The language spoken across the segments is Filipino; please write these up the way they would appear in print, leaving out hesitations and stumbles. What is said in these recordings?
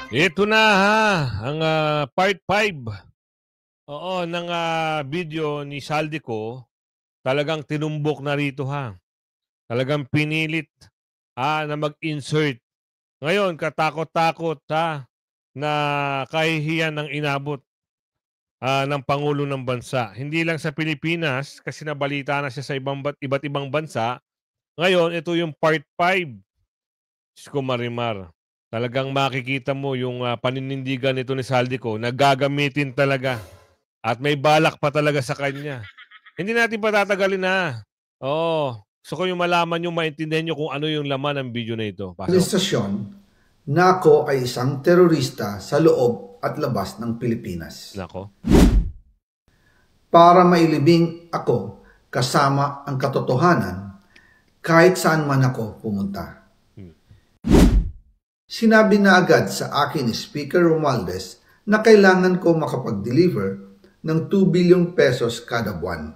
Ito na ha, ang part 5 ng video ni Saldico. Talagang tinumbok na rito ha. Talagang pinilit na mag-insert. Ngayon, katakot-takot na kahihiyan ng inabot ng Pangulo ng Bansa. Hindi lang sa Pilipinas kasi nabalita na siya sa iba't ibang bansa. Ngayon, ito yung part 5. Diyos ko Marimar. Talagang makikita mo yung paninindigan nito ni Saldico na gagamitin talaga at may balak pa talaga sa kanya. Hindi natin patatagalin na. Oo. Gusto ko yung malaman yung maintindihan nyo kung ano yung laman ng video na ito. Pasok. Administrasyon na ako ay isang terorista sa loob at labas ng Pilipinas. Nako. Para mailibing ako kasama ang katotohanan kahit saan man ako pumunta. Sinabi na agad sa akin ni Speaker Romualdez na kailangan ko makapag-deliver ng 2 billion pesos kada buwan.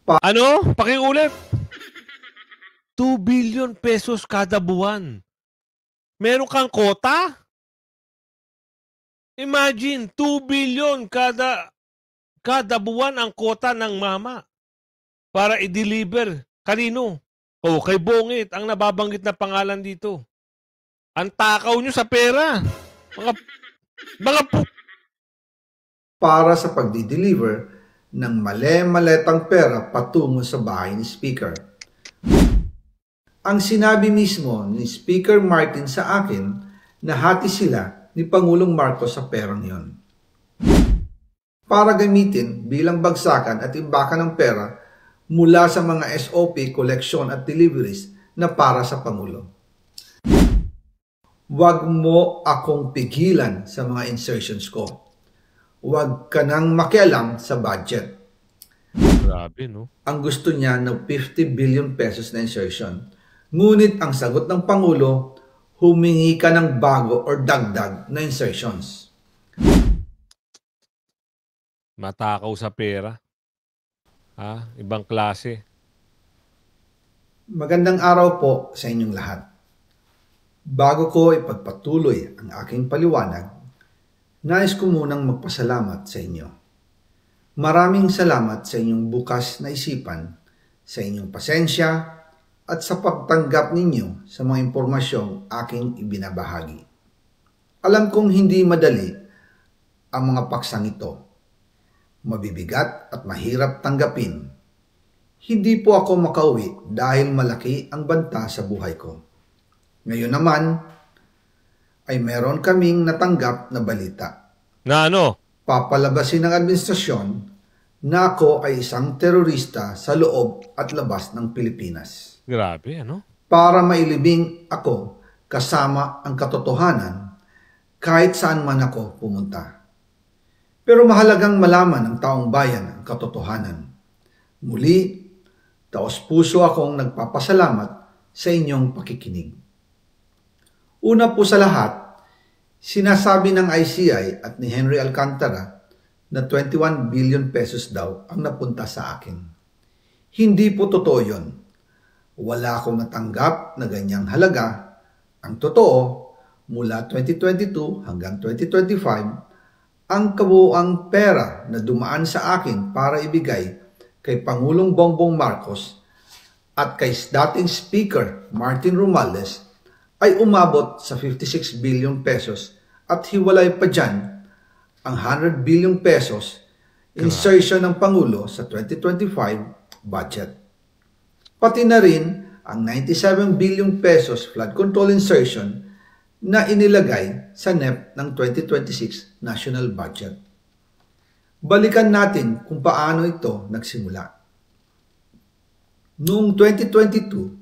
Ano? Pakiulit. 2 billion pesos kada buwan. Meron kang kota? Imagine, 2 billion kada buwan ang kota ng mama para i-deliver. Kanino? Kay Bongit, ang nababanggit na pangalan dito. Ang takaw nyo sa pera. Para sa pagdi-deliver ng male-maletang pera patungo sa bahay ni Speaker. Ang sinabi mismo ni Speaker Martin sa akin na hati sila ni Pangulong Marcos sa perang yon. Para gamitin bilang bagsakan at imbakan ng pera mula sa mga SOP, collection at deliveries na para sa Pangulo. Huwag mo akong pigilan sa mga insertions ko. Huwag ka nang makialam sa budget. Grabe, no? Ang gusto niya ng 50 billion pesos na insertion. Ngunit ang sagot ng Pangulo, humingi ka ng bago or dagdag na insertions. Matakaw sa pera. Ibang klase. Magandang araw po sa inyong lahat. Bago ko ipagpatuloy ang aking paliwanag, nais ko munang magpasalamat sa inyo. Maraming salamat sa inyong bukas na isipan, sa inyong pasensya, at sa pagtanggap ninyo sa mga impormasyong aking ibinabahagi. Alam kong hindi madali ang mga paksang ito. Mabibigat at mahirap tanggapin. Hindi po ako makauwi dahil malaki ang banta sa buhay ko. Ngayon naman, ay meron kaming natanggap na balita. Na ano? Papalabasin ng administrasyon na ako ay isang terorista sa loob at labas ng Pilipinas. Grabe, ano? Para mailibing ako kasama ang katotohanan kahit saan man ako pumunta. Pero mahalagang malaman ng taong bayan ang katotohanan. Muli, taos-puso akong nagpapasalamat sa inyong pakikinig. Una po sa lahat, sinasabi ng ICI at ni Henry Alcantara na 21 billion pesos daw ang napunta sa akin. Hindi po totoo yun. Wala akong natanggap na ganyang halaga. Ang totoo, mula 2022 hanggang 2025, ang kabuuang pera na dumaan sa akin para ibigay kay Pangulong Bongbong Marcos at kay dating Speaker Martin Romualdez ay umabot sa 56 billion pesos at hiwalay pa dyan ang 100 billion pesos insertion ng Pangulo sa 2025 budget. Pati na rin ang 97 billion pesos flood control insertion na inilagay sa NEP ng 2026 national budget. Balikan natin kung paano ito nagsimula. Noong 2022,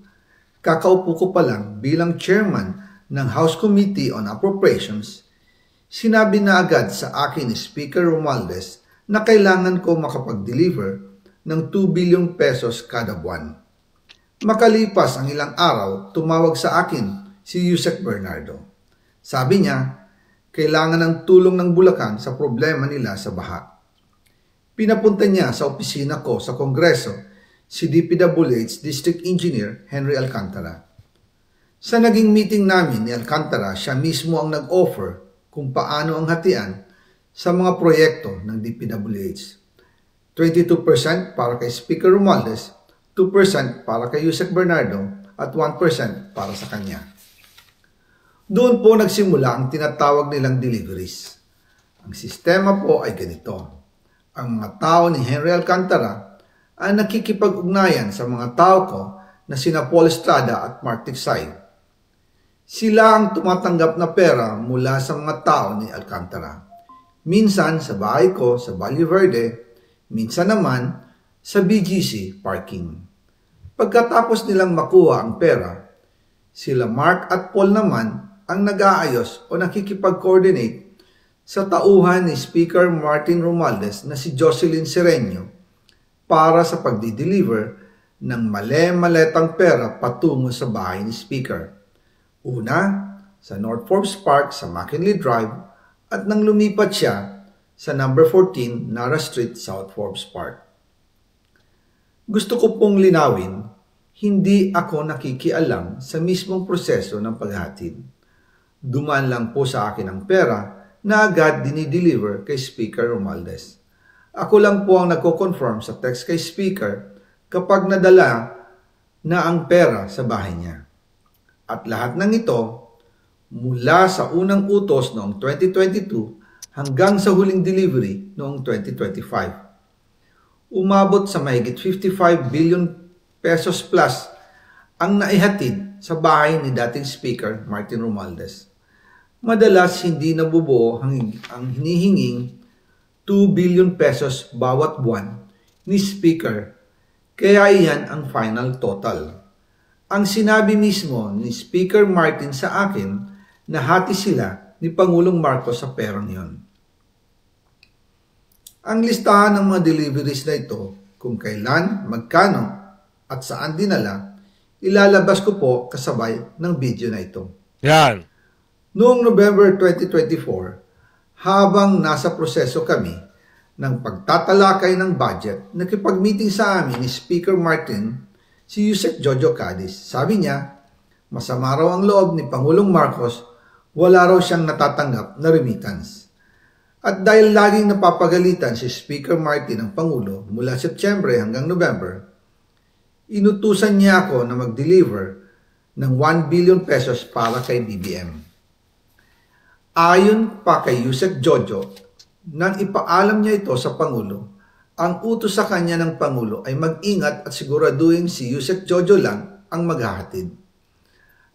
kakaupo ko pa lang bilang chairman ng House Committee on Appropriations, sinabi na agad sa akin ni Speaker Romualdez na kailangan ko makapag-deliver ng 2 billion pesos kada buwan. Makalipas ang ilang araw, tumawag sa akin si Yusek Bernardo. Sabi niya, kailangan ng tulong ng Bulacan sa problema nila sa baha. Pinapunta niya sa opisina ko sa Kongreso si DPWH District Engineer Henry Alcantara. Sa naging meeting namin ni Alcantara, siya mismo ang nag-offer kung paano ang hatian sa mga proyekto ng DPWH. 22% para kay Speaker Romualdez, 2% para kay Yusek Bernardo at 1% para sa kanya. Doon po nagsimula ang tinatawag nilang deliveries. Ang sistema po ay ganito. Ang mga tao ni Henry Alcantara ay nakikipag-ugnayan sa mga tao ko na sina Paul Estrada at Mark Tiksay. Sila ang tumatanggap na pera mula sa mga tao ni Alcantara. Minsan sa bahay ko sa Valle Verde, minsan naman sa BGC parking. Pagkatapos nilang makuha ang pera, sila Mark at Paul naman ang nag-aayos o nakikipag-coordinate sa tauhan ni Speaker Martin Romualdez na si Jocelyn Sereño para sa pagdi-deliver ng male-maletang pera patungo sa bahay ni Speaker. Una, sa North Forbes Park sa McKinley Drive at nang lumipat siya sa number 14 Nara Street, South Forbes Park. Gusto ko pong linawin, hindi ako nakikialam sa mismong proseso ng paghatid. Dumaan lang po sa akin ang pera na agad dinideliver kay Speaker Romualdez. Ako lang po ang nagko-confirm sa text kay Speaker kapag nadala na ang pera sa bahay niya. At lahat ng ito, mula sa unang utos noong 2022 hanggang sa huling delivery noong 2025. Umabot sa mahigit 55 billion pesos plus ang naihatid sa bahay ni dating Speaker Martin Romualdez. Madalas hindi nabubuo ang hinihinging 2 billion pesos bawat buwan ni Speaker, kaya iyan ang final total. Ang sinabi mismo ni Speaker Martin sa akin na hati sila ni Pangulong Marcos sa perang yon. Ang listahan ng mga deliveries na ito, kung kailan, magkano, at saan dinala, ilalabas ko po kasabay ng video na ito. Yan. Noong November 2024, habang nasa proseso kami ng pagtatalakay ng budget, nakipag-meeting sa amin ni Speaker Martin si Yusek Jojo Cadiz. Sabi niya, masama raw ang loob ni Pangulong Marcos, wala raw siyang natatanggap na remittance. At dahil laging napapagalitan si Speaker Martin ng Pangulo mula September hanggang November, inutusan niya ako na mag-deliver ng 1 billion pesos para kay BBM. Ayon pa kay Yusek Jojo, nang ipaalam niya ito sa Pangulo, ang utos sa kanya ng Pangulo ay mag-ingat at siguraduhin si Yusek Jojo lang ang maghahatid.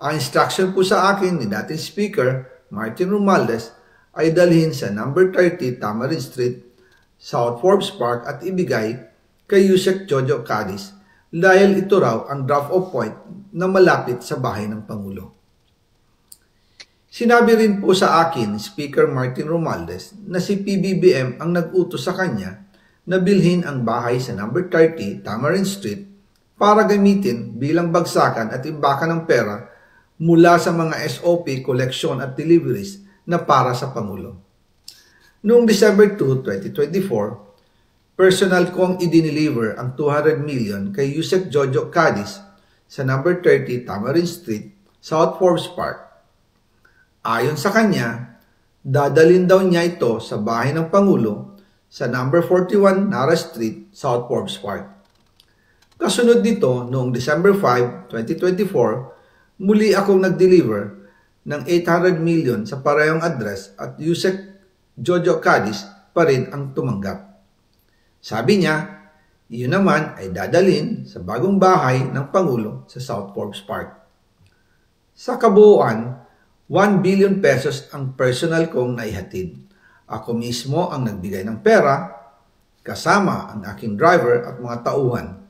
Ang instruction po sa akin ni dating Speaker Martin Romualdez ay dalhin sa number 30 Tamarin Street, South Forbes Park at ibigay kay Yusek Jojo Cadiz dahil ito raw ang drop-off point na malapit sa bahay ng Pangulo. Sinabi rin po sa akin ni Speaker Martin Romualdez na si PBBM ang nag-utos sa kanya na bilhin ang bahay sa number 30 Tamarin Street para gamitin bilang bagsakan at imbakan ng pera mula sa mga SOP, koleksyon at deliveries na para sa Pangulo. Noong December 2, 2024, personal kong i-deliver ang 200 million kay Yusek Jojo Cadiz sa number 30 Tamarin Street, South Forbes Park. Ayon sa kanya, dadalhin daw niya ito sa bahay ng Pangulo sa number 41 Nara Street, South Forbes Park. Kasunod nito, noong December 5, 2024, muli akong nag-deliver ng 800 million sa parehong address at Yusek Jojo Cadiz pa rin ang tumanggap. Sabi niya, iyon naman ay dadalhin sa bagong bahay ng Pangulo sa South Forbes Park. Sa kabuuan, 1 billion pesos ang personal kong naihatid. Ako mismo ang nagbigay ng pera, kasama ang aking driver at mga tauhan.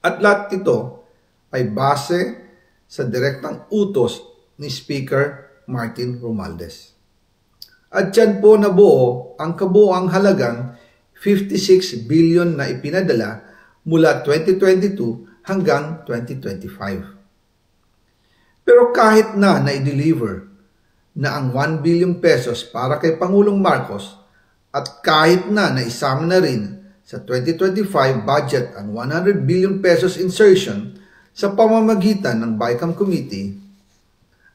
At lahat ito ay base sa direktang utos ni Speaker Martin Romualdez. At dyan po nabuo ang kabuuang halagang 56 billion na ipinadala mula 2022 hanggang 2025. Pero kahit na na-deliver na ang 1 billion pesos para kay Pangulong Marcos at kahit na naisama na rin sa 2025 budget ang 100 billion pesos insertion sa pamamagitan ng BICAM Committee,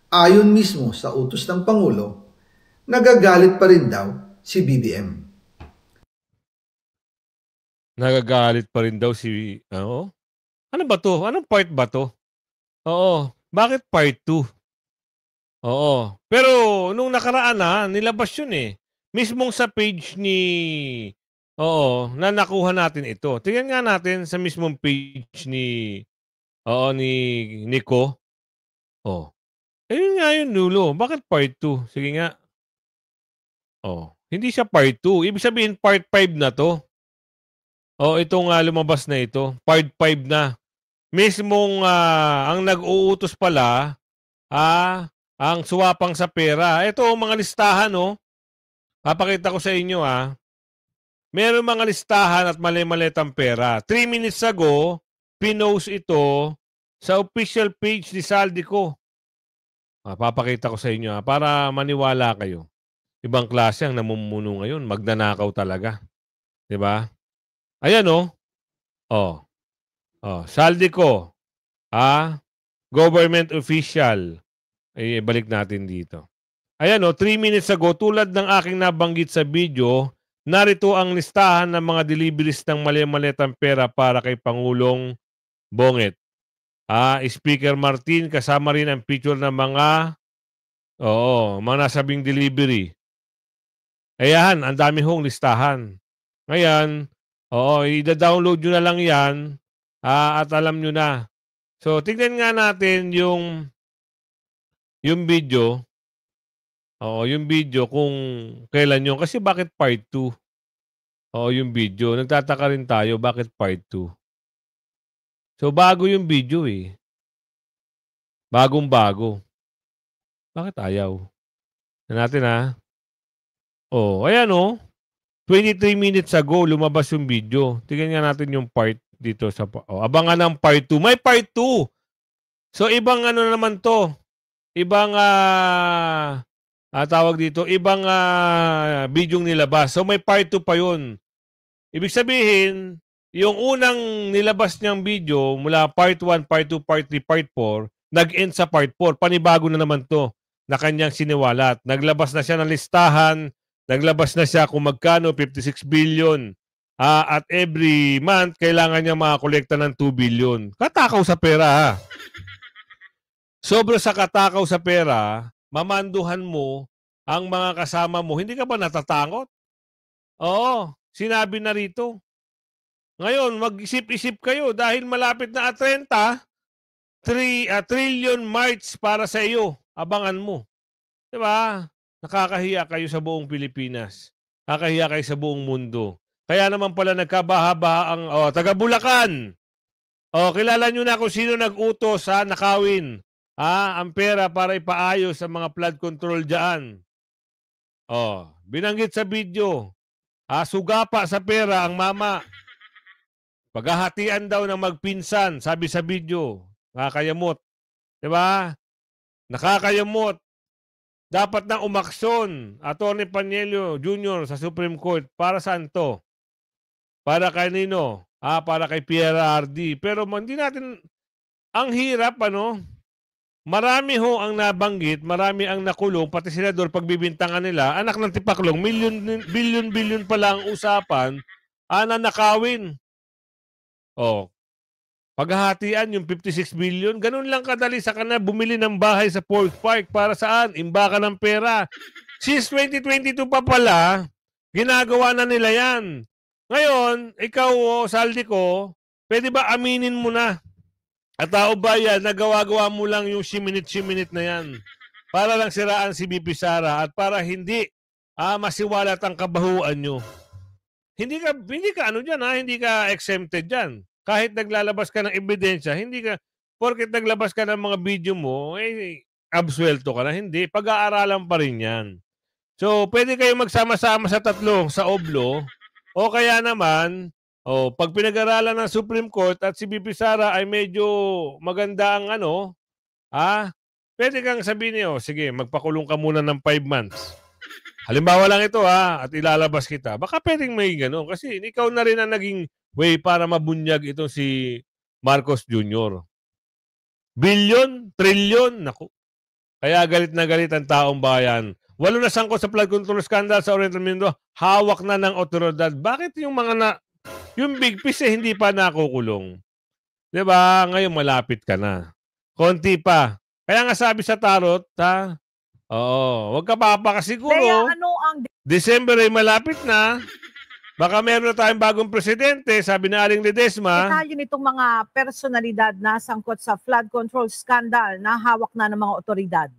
ayon mismo sa utos ng Pangulo, nagagalit pa rin daw si BBM. Nagagalit pa rin daw si... Oo. Ano ba to? Anong part ba to? Oo. Bakit part 2? Oo. Pero nung nakaraan na, nilabas yun eh. Mismong sa page ni... Oo, na nakuha natin ito. Tingnan nga natin sa mismong page ni... Oo, ni Nico. Oh. Ayun nga yun, Nulo. Bakit part 2? Sige nga. Oh. Hindi siya part 2. Ibig sabihin, part 5 na to. Oh, itong lumabas na ito. Part 5 na. Mismong ang nag-uutos pala, ang suwapang sa pera. Ito, mga listahan, oh. Papakita ko sa inyo, Meron mga listahan at mali-malitang pera. 3 minutes ago, pinost ito sa official page ni Saldico. Papakita ko sa inyo, para maniwala kayo. Ibang klase ang namumuno ngayon. Magnanakaw talaga. 'Di ba? Ayan, oh. Oh. Oh, Saldico. Government official. Ay, balik natin dito. Ayan, 3 minutes ago, tulad ng aking nabanggit sa video, narito ang listahan ng mga deliveries ng mali-malitang pera para kay Pangulong Bonget. Speaker Martin, kasama rin ang picture ng mga nasabing delivery. Ayan, ang dami hong listahan. Ngayon, i-download nyo na lang yan at alam nyo na. So, tignan nga natin yung video. Yung video kung kailan yun. Kasi bakit part 2? Yung video. Nagtataka rin tayo, bakit part 2? So, bago yung video eh. Bagong-bago. Bakit ayaw? Tignan natin ayan 23 minutes ago, lumabas yung video. Tignan nga natin yung part dito sa... abangan ng part 2. May part 2! So, ibang naman to. Ibang... tawag dito, ibang bidyong nilabas. So, may part 2 pa yun. Ibig sabihin, yung unang nilabas niyang video, mula part 1, part 2, part 3, part 4, nag-end sa part 4. Panibago na naman to na kanyang siniwalat. Naglabas na siya ng listahan, naglabas na siya kung magkano, 56 billion. At every month, kailangan niya makakolekta ng 2 billion. Katakaw sa pera, Sobra sa katakaw sa pera, mamanduhan mo ang mga kasama mo. Hindi ka ba natatakot? Oo, sinabi na rito. Ngayon, mag-isip-isip kayo dahil malapit na 30, 3 trillion march para sa iyo. Abangan mo. Diba? Nakakahiya kayo sa buong Pilipinas. Nakakahiya kayo sa buong mundo. Kaya naman pala nagkabaha-baha ang taga Bulacan. Kilala nyo na kung sino nag-utos nakawin ang pera para ipaayos sa mga flood control dyan. Binanggit sa video. Sugapa sa pera ang mama. Paghahatian daw ng magpinsan, sabi sa video. Nakakayamot. Diba? Nakakayamot. Dapat na umaksyon, Atty. Paniello Jr. sa Supreme Court. Para saan to? Para kanino? Para kay PRRD. Pero hindi natin, ang hirap, marami ho ang nabanggit, marami ang nakulong, pati senador pagbibintangan nila, anak ng tipaklong, billion pala ang usapan, na nakawin. Paghahatian yung 56 billion, ganun lang kadali sa kanila bumili ng bahay sa Fort Park. Para saan? Imbakan ng pera. Since 2022 pa pala, ginagawa na nila yan. Ngayon, ikaw, Saldico, pwede ba aminin mo na? At tao bayan, nagawa-gawa mo lang yung siminit na yan. Para lang siraan si BP Sara at para hindi masiwalat ang kabahuan nyo. Hindi ka dyan, hindi ka exempted dyan. Kahit naglalabas ka ng ebidensya, hindi ka, porket naglabas ka ng mga video mo, absuelto ka na. Hindi, pag-aaralan pa rin yan. So, pwede kayo magsama-sama sa tatlo, sa OBLO, o kaya naman, pag pinag-aralan ng Supreme Court at si BP Sara ay medyo maganda ang pwede kang sabihin niyo, sige, magpakulong ka muna ng 5 months. Halimbawa lang ito at ilalabas kita. Baka pwedeng may gano'n kasi ikaw na rin ang naging way para mabunyag itong si Marcos Jr. Bilyon, trilyon, naku. Kaya galit na galit ang taong bayan. Walo na sangkot sa flood control scandal sa Oriental Mindoro, hawak na ng otoridad. Bakit yung yung big fish hindi pa nakukulong? 'Di ba? Ngayon malapit ka na. Konti pa. Kaya nga sabi sa tarot, oo, wag ka papakasiguro. Kaya ano ang December ay malapit na. Baka meron na tayong bagong presidente, sabi na Aling Ledesma. detalye nitong mga personalidad na sangkot sa flood control scandal na hawak na ng mga otoridad?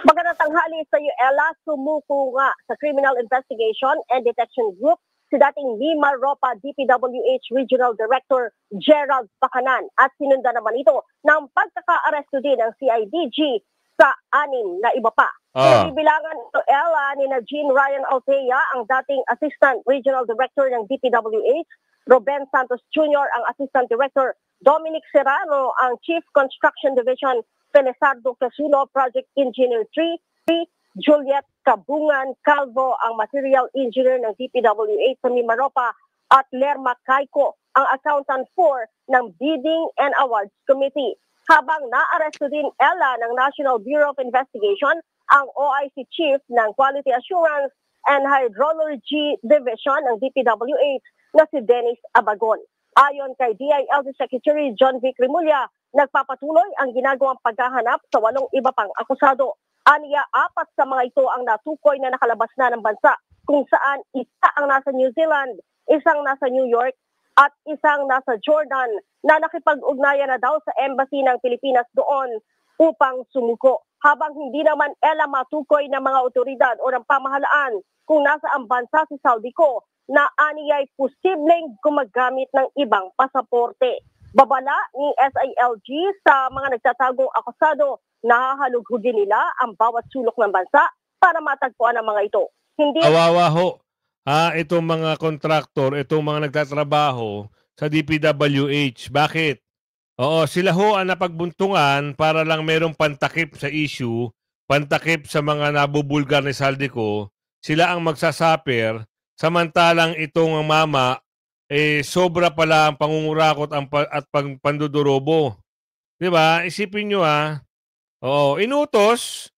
Magandang tanghali sa iyo, Ella. Sumuko nga sa Criminal Investigation and Detection Group si dating Lima Ropa DPWH Regional Director Gerald Pacanan at sinunda naman ito ng pagkaka-aresto din ng CIDG sa 6 na iba pa. Bibilangan ito, Ella, ni Jean Ryan Altea, ang dating Assistant Regional Director ng DPWH, Ruben Santos Jr., ang Assistant Director, Dominic Serrano, ang Chief Construction Division, Felizardo Casulo, Project Engineer 3, Juliet Cabungan Calvo, ang Material Engineer ng DPWH sa Mimaropa, at Lerma Caico, ang Accountant 4 ng Bidding and Awards Committee. Habang naaresto din, Ella, ng National Bureau of Investigation, ang OIC Chief ng Quality Assurance and Hydrology Division ng DPWH na si Dennis Abagon. Ayon kay DILG Secretary John Vic Rimulya, nagpapatuloy ang ginagawang paghahanap sa 8 iba pang akusado. Aniya, 4 sa mga ito ang natukoy na nakalabas na ng bansa, kung saan isa ang nasa New Zealand, isang nasa New York, at isang nasa Jordan na nakipag-ugnayan na daw sa embassy ng Pilipinas doon upang sumuko. Habang hindi naman matukoy ng mga otoridad o ng pamahalaan kung nasa ang bansa si Saldico na aniya'y posibleng gumagamit ng ibang pasaporte. Babala ni SILG sa mga nagtatagong akusado, nahahalugugin nila ang bawat sulok ng bansa para matagpuan ang mga ito. Hindi Kawawa ho. Itong mga kontraktor, itong mga nagtatrabaho sa DPWH. Bakit? Oo, sila ho ang napagbuntungan para lang merong pantakip sa issue, pantakip sa mga nabubulgar ni Saldico. Sila ang magsasaper, samantalang itong mama, sobra pala ang pangungurakot at pandudurobo. Diba? Isipin nyo Oo, inutos,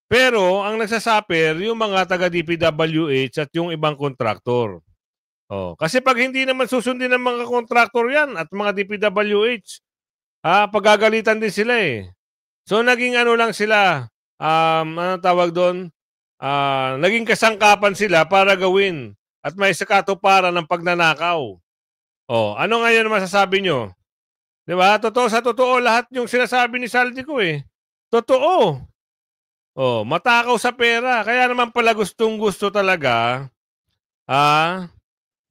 pero ang nagsasaper yung mga taga-DPWH at yung ibang kontraktor. Kasi pag hindi naman susundin ng mga kontraktor yan at mga DPWH, pagagalitan din sila eh. So naging ano lang sila, ano tawag doon? Naging kasangkapan sila para gawin at may sakatuparan ng pagnanakaw. Ano ngayon masasabi nyo? Diba? Totoo sa totoo lahat yung sinasabi ni Saldico eh. Totoo. Matakaw sa pera. Kaya naman pala gustong-gusto talaga,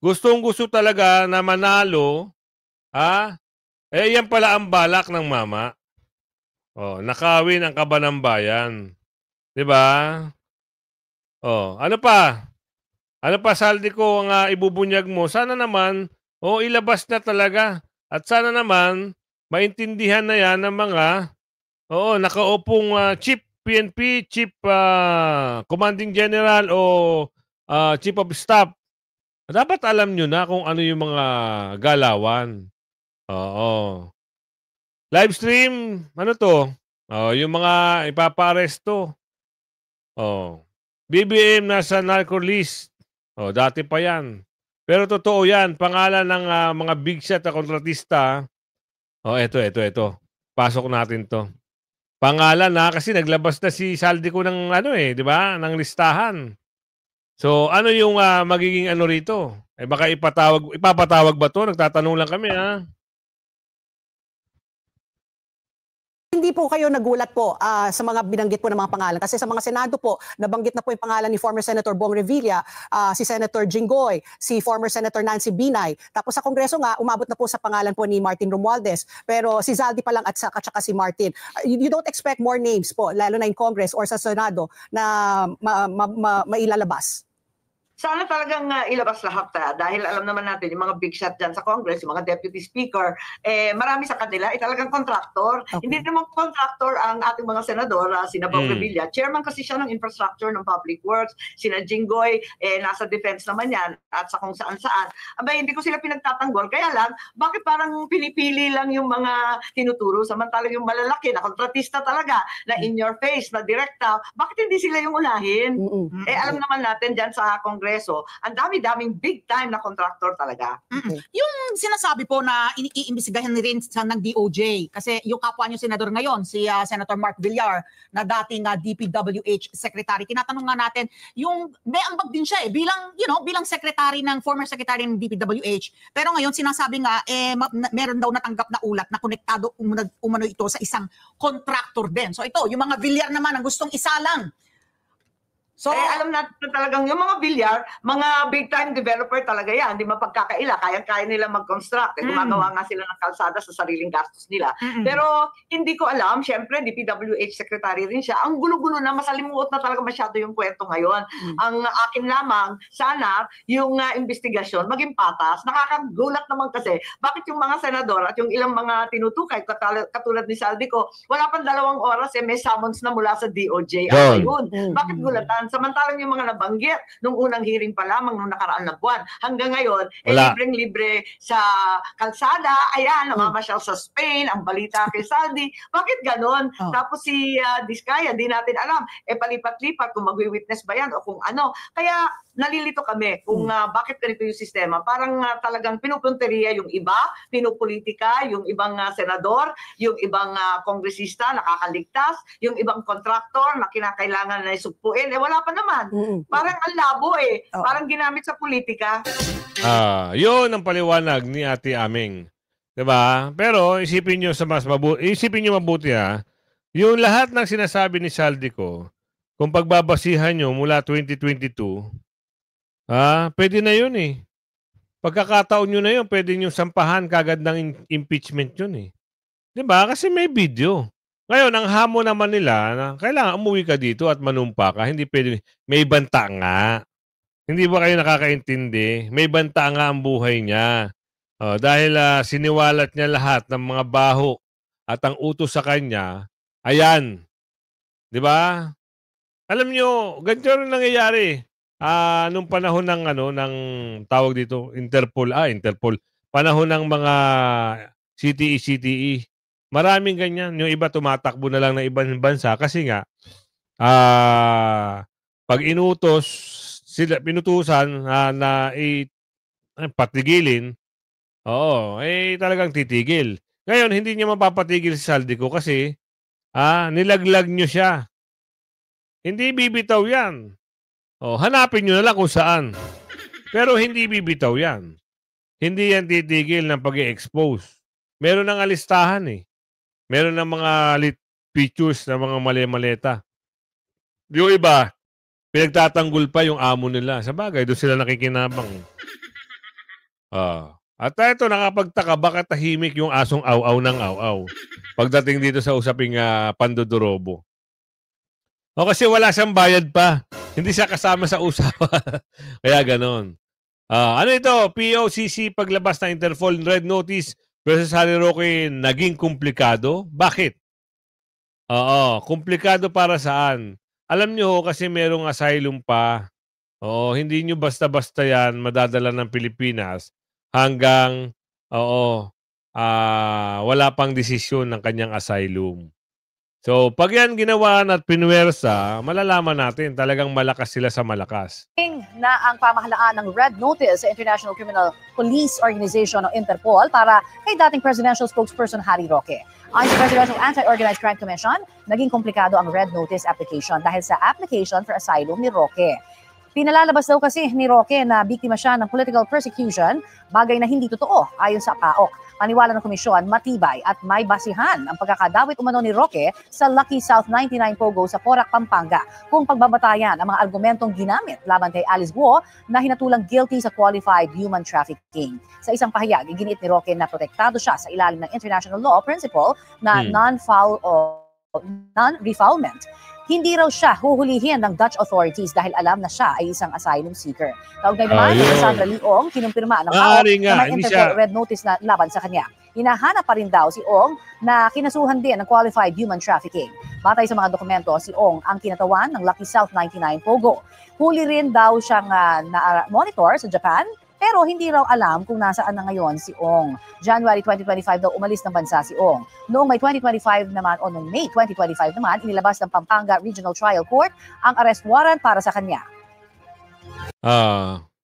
gustong-gusto talaga na manalo, yan pala ang balak ng mama. Nakawin ang kaba ng bayan. 'Di ba? Ano pa? Ano pa, Saldico, ang ibubunyag mo? Sana naman, ilabas na talaga. At sana naman, maintindihan na yan ng mga, nakaupong Chief PNP, Chief Commanding General o Chief of Staff. Dapat alam nyo na kung ano yung mga galawan. Live stream, ano to? Yung mga ipapa-aresto. BBM nasa narco list. Dati pa yan. Pero totoo yan. Pangalan ng mga big shot na kontratista. Ito. Pasok natin to. Pangalan kasi naglabas na si Saldico ng di ba? Ng listahan. So, ano yung magiging ano rito? Baka ipapatawag ba to? Nagtatanong lang kami, Hindi po kayo nagulat po sa mga binanggit po ng mga pangalan. Kasi sa mga Senado po, nabanggit na po yung pangalan ni former Senator Bong Revilla, si Senator Jinggoy, si former Senator Nancy Binay. Tapos sa Kongreso nga, umabot na po sa pangalan po ni Martin Romualdez. Pero si Zaldi pa lang at saka si Martin. You don't expect more names po, lalo na in Congress or sa Senado, na mailalabas? Sana talagang ilabas lahat dahil alam naman natin yung mga big shot dyan sa Congress, yung mga deputy speaker, marami sa kanila ay talagang contractor. Okay. Hindi naman contractor ang ating mga senador, sina Bong Revilla. Chairman kasi siya ng infrastructure ng public works, sina Jinggoy, nasa defense naman yan at sa kung saan-saan. Abay, hindi ko sila pinagtatanggol. Kaya lang, bakit parang pinipili lang yung mga tinuturo samantalang yung malalaki na kontratista talaga na in your face, na direkta, bakit hindi sila yung unahin? Alam naman natin dyan sa Congress, ang dami-daming big time na contractor talaga. Yung sinasabi po na iimbestigahan rin ng DOJ kasi yung kapwa niyo senador ngayon, si Senator Mark Villar na dating DPWH secretary. Tinatanong nga natin, yung may ambag din siya bilang bilang secretary ng former secretary ng DPWH. Pero ngayon sinasabi nga meron daw natanggap na ulat na konektado umano ito sa isang contractor din. So ito, yung mga Villar naman ang gustong isalang. So, alam natin talagang yung mga bilyar, mga big time developer talaga yan, hindi mapagkakaila, kaya nila mag-construct. Gumagawa nga sila ng kalsada sa sariling gastos nila. Pero hindi ko alam, syempre DPWH secretary rin siya. Ang gulo-gulo na, masalimuot na talaga masyado yung kwento ngayon. Ang akin lamang, sana yung investigasyon maging patas. Nakakagulat naman kasi, bakit yung mga senador at yung ilang mga tinutukay, katulad ni Saldico, wala pang 2 oras, may summons na mula sa DOJ. Ayun. Bakit gulatan? Samantalang yung mga nabanggit nung unang hearing pa lamang nung nakaraan na buwan. Hanggang ngayon, libreng-libre sa kalsada. Ayan, namamasyal sa Spain, ang balita kay Saldi. Bakit ganon? Tapos si Diskaya, di natin alam. Palipat-lipat kung mag-witness ba yan o kung ano. Kaya nalilito kami kung bakit ganito yung sistema. Parang talagang pinupunteriya yung iba, pinupolitika yung ibang senador, yung ibang kongresista nakakaligtas, yung ibang kontraktor na kinakailangan na isugpuin. Wala pa naman. Parang ang labo Parang ginamit sa politika. Yun ang paliwanag ni Ate Aming. 'Di ba? Pero isipin niyo mabuti yung lahat ng sinasabi ni Saldico, kung pagbabasihan niyo mula 2022, pwede na yun Pagkakataon nyo na yun, pwede nyo sampahan kagad ng impeachment yun 'Di ba? Kasi may video. Ngayon, ang hamon naman nila na kailangan umuwi ka dito at manumpa ka. Hindi pwede. May banta nga. Hindi ba kayo nakakaintindi? May banta nga ang buhay niya. Dahil siniwalat niya lahat ng mga baho at ang utos sa kanya, ayan. 'Di ba? Alam nyo, ganito rin nangyayari. Nung panahon ng ng tawag dito, Interpol. Panahon ng mga CTE. Maraming ganyan. Yung iba tumatakbo na lang ng ibang bansa kasi nga pag pinutusan na patigilin, talagang titigil. Ngayon, hindi niya mapapatigil si Saldico kasi nilaglag niyo siya. Hindi bibitaw yan. Hanapin niyo na lang kung saan. Pero hindi bibitaw yan. Hindi yan titigil ng pag-i-expose. Meron ng alistahan Meron ng mga pictures ng mga mali-maleta. Yung iba, pinagtatanggol pa yung amo nila. Sa bagay, doon sila nakikinabang. At ito, nakapagtaka, bakit tahimik yung asong aw-aw ng aw-aw pagdating dito sa usaping pandodorobo. Kasi wala siyang bayad pa. Hindi siya kasama sa usapan. Kaya ganon. Ano ito? POCC paglabas ng Interpol Red Notice versus Harry Roque naging komplikado? Bakit? Komplikado para saan? Alam nyo kasi merong asylum pa. Hindi nyo basta-basta yan madadala ng Pilipinas hanggang wala pang desisyon ng kanyang asylum. So, pag yan ginawa at pinwersa, malalaman natin talagang malakas sila sa malakas. Na ang pamahalaan ng Red Notice sa International Criminal Police Organization o Interpol para kay dating Presidential Spokesperson Harry Roque. Ayon sa Presidential Anti-Organized Crime Commission, naging komplikado ang Red Notice application dahil sa application for asylum ni Roque. Pinalalabas daw kasi ni Roque na biktima siya ng political persecution, bagay na hindi totoo ayon sa PAOK. Paniwala ng komisyon, matibay at may basihan ang pagkakadawit umano ni Roque sa Lucky South 99 Pogo sa Porac, Pampanga kung pagbabatayan ang mga argumentong ginamit laban kay Alice Guo na hinatulang guilty sa qualified human trafficking. Sa isang pahayag, iginiit ni Roque na protektado siya sa ilalim ng international law principle na non-refoulement. Hindi raw siya huhulihin ng Dutch authorities dahil alam na siya ay isang asylum seeker. Kaugnay naman, Ayun. Sandra Leong, kinumpirma ng Maaari PAO nga, na may hindi Interpol siya- red notice na laban sa kanya. Hinahanap pa rin daw si Ong na kinasuhan din ng qualified human trafficking. Batay sa mga dokumento, si Ong ang kinatawan ng Lucky South 99 Pogo. Huli rin daw siyang na-monitor sa Japan, pero hindi raw alam kung nasaan na ngayon si Ong. January 2025 daw umalis ng bansa si Ong. Noong May 2025 naman o noong May 2025 naman, inilabas ng Pampanga Regional Trial Court ang arrest warrant para sa kanya.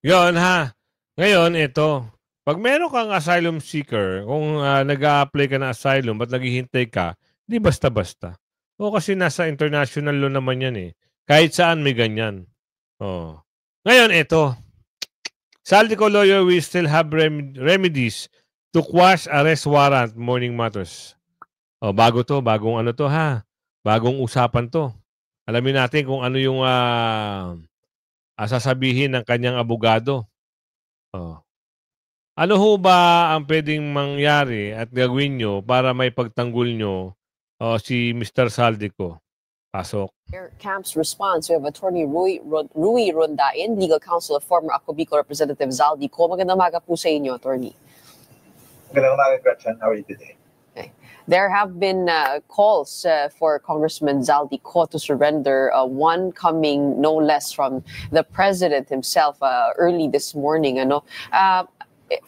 Yun ha. Ngayon, ito. Pag meron kang asylum seeker, kung nag-a-apply ka na asylum at naghihintay ka, di basta-basta. O kasi nasa international law naman yan eh. Kahit saan may ganyan. Oh. Ngayon, ito. Saldico lawyer will still have remedies to quash arrest warrant, Morning Matters. Oh, bago to, bagong ano to ha. Bagong usapan to. Alamin natin kung ano yung sasabihin ng kanyang abogado. Oh. Ano ho ba ang pwedeng mangyari at gagawin nyo para may pagtanggol nyo si Mr. Saldico? Pasok. Camp's response, we have Attorney Rui Rondain, Legal Counsel of former Acobico Representative Zaldico. Magandang umaga po sa inyo, Attorney. Magandang umaga, Gretchen. How are you today? Okay. There have been calls for Congressman Zaldico to surrender, one coming no less from the President himself early this morning.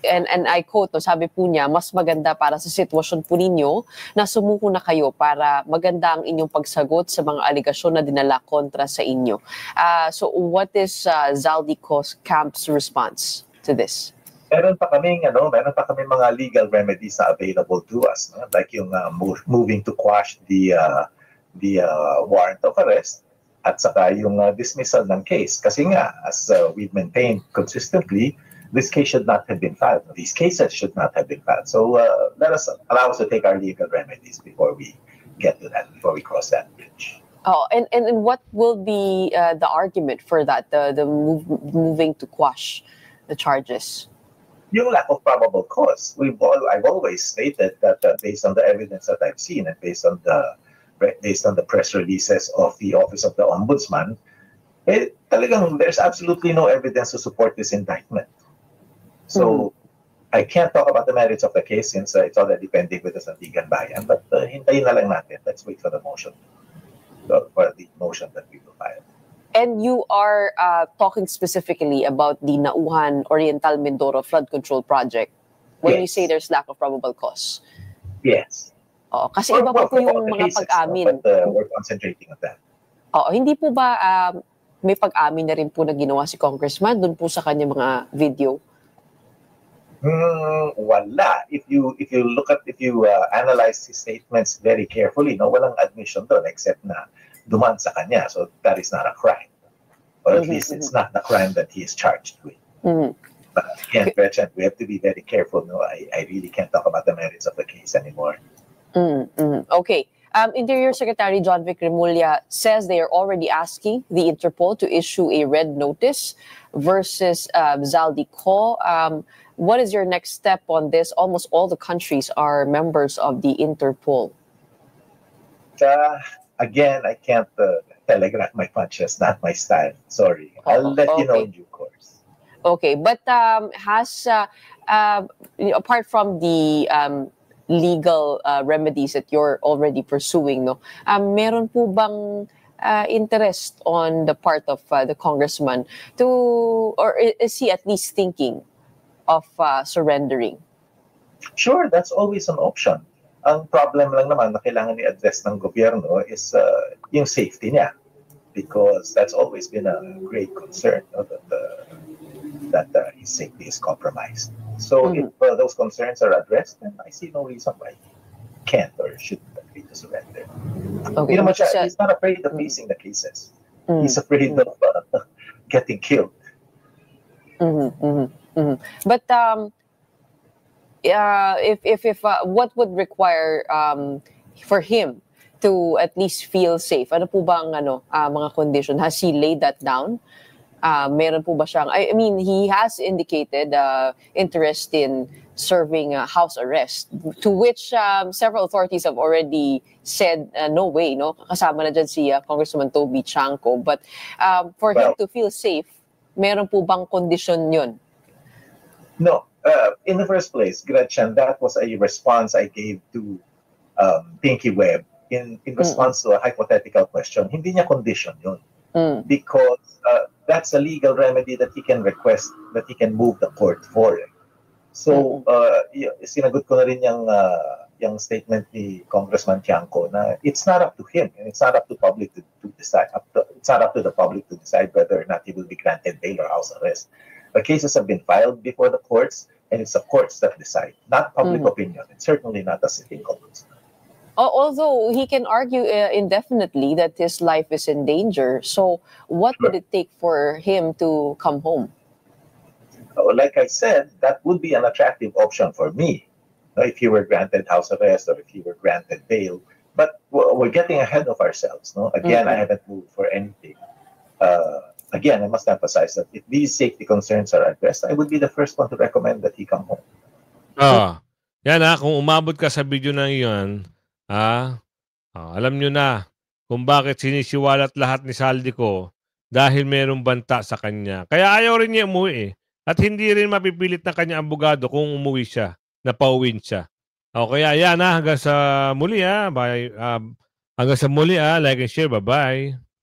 And I quote, sabi po niya, mas maganda para sa sitwasyon po ninyo na sumuko na kayo para maganda ang inyong pagsagot sa mga aligasyon na dinala kontra sa inyo. So what is Zaldico's camp's response to this? Meron pa kaming mga legal remedies na available to us, no? Like yung moving to quash the warrant of arrest at saka yung dismissal ng case. Kasi nga, as we've maintained consistently, this case should not have been filed. These cases should not have been filed. So allow us to take our legal remedies before we get to that, before we cross that bridge. Oh, and what will be the argument for that, the moving to quash the charges? Yung lack of probable cause. I've always stated that based on the evidence that I've seen and based on the press releases of the Office of the Ombudsman, talagang there's absolutely no evidence to support this indictment. So, I can't talk about the merits of the case since it's already pending with the Sandigan Bayan, but hintayin na lang natin. Let's wait for the motion, for the motion that we will file. And you are talking specifically about the Nauhan Oriental Mindoro Flood Control Project when you say there's lack of probable cause. Yes. Oh, kasi iba pa po yung mga pag-amin. But we're concentrating on that. Oh, hindi po ba may pag-amin na rin po na ginawa si Congressman doon po sa kanya mga video? Wala. If you analyze his statements very carefully, walang admission doon except na duman sa kanya. So that is not a crime. Or at least it's not the crime that he is charged with. But again, Gretchen, we have to be very careful. I really can't talk about the merits of the case anymore. Okay. Interior Secretary John Vic Remulla says they are already asking the Interpol to issue a red notice versus Zaldico. What is your next step on this? Almost all the countries are members of the Interpol. Again, I can't telegraph my punches, not my style. Sorry. I'll let you know in due course. Okay, but has, apart from the legal remedies that you're already pursuing, meron po bang interest on the part of the congressman to, or is he at least thinking of surrendering? Sure, that's always an option. Ang problem lang naman na kailangan i-address ng gobyerno is yung safety niya, because that's always been a great concern, that his safety is compromised. So if those concerns are addressed, then I see no reason why he can't or shouldn't agree to surrender. Okay. He's not afraid of facing the cases. He's afraid of getting killed. But if what would require for him to at least feel safe? Ano po ba ang mga condition? Has he laid that down? Meron po ba siyang, I mean, he has indicated interest in serving house arrest, to which several authorities have already said no way, no? Kasama na dyan si Congressman Toby Chanco. But for him to feel safe, meron po bang kondisyon yun? No. In the first place, Gretchen, that was a response I gave to Pinky Webb in response to a hypothetical question. Hindi niya condition yun. Because that's a legal remedy that he can request, that he can move the court for. So, sinagot ko na rin yung statement ni Congressman Tiangco na it's not up to him and it's not up to public to decide. It's not up to the public to decide whether or not he will be granted bail or house arrest. The cases have been filed before the courts, and it's the courts that decide, not public opinion. It's certainly not a sitting congressman. Although he can argue indefinitely that his life is in danger, so what would it take for him to come home? Like I said, that would be an attractive option for me if he were granted house arrest or if he were granted bail. But we're getting ahead of ourselves. No? Again, I haven't moved for anything. Again, I must emphasize that if these safety concerns are addressed, I would be the first one to recommend that he come home. Yan kung umabot ka sa video na iyon, alam nyo na kung bakit sinisiwalat lahat ni Saldico dahil merong banta sa kanya. Kaya ayaw rin niya umuwi At hindi rin mapipilit ng kanya abogado kung umuwi siya, na pauwin siya. Kaya yan hanggang sa muli Bye. Hanggang sa muli like and share. Bye-bye.